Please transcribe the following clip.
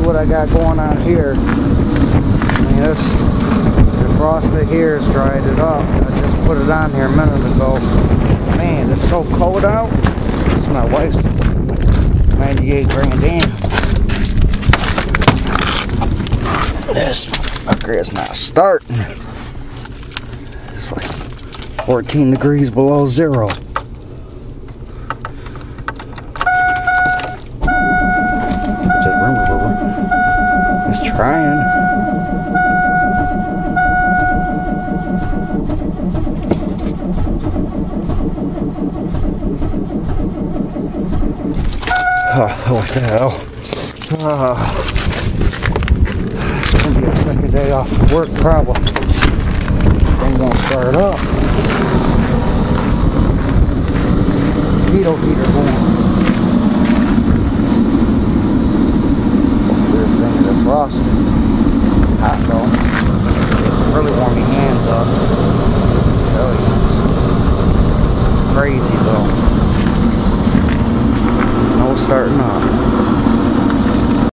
what I got going on here. I mean, this defrosted here has dried it up. I just put it on here a minute ago. Man, it's so cold out. This is my wife's 98 Grand Am. This fucker is not starting. It's like 14 degrees below zero. It's trying. Oh, what the hell? It's gonna be a second day off of work problem. Thing won't start up. Keto heater going. Frosted. It's hot though. It's really warm your hands up. Oh yeah. It's crazy though. No starting up.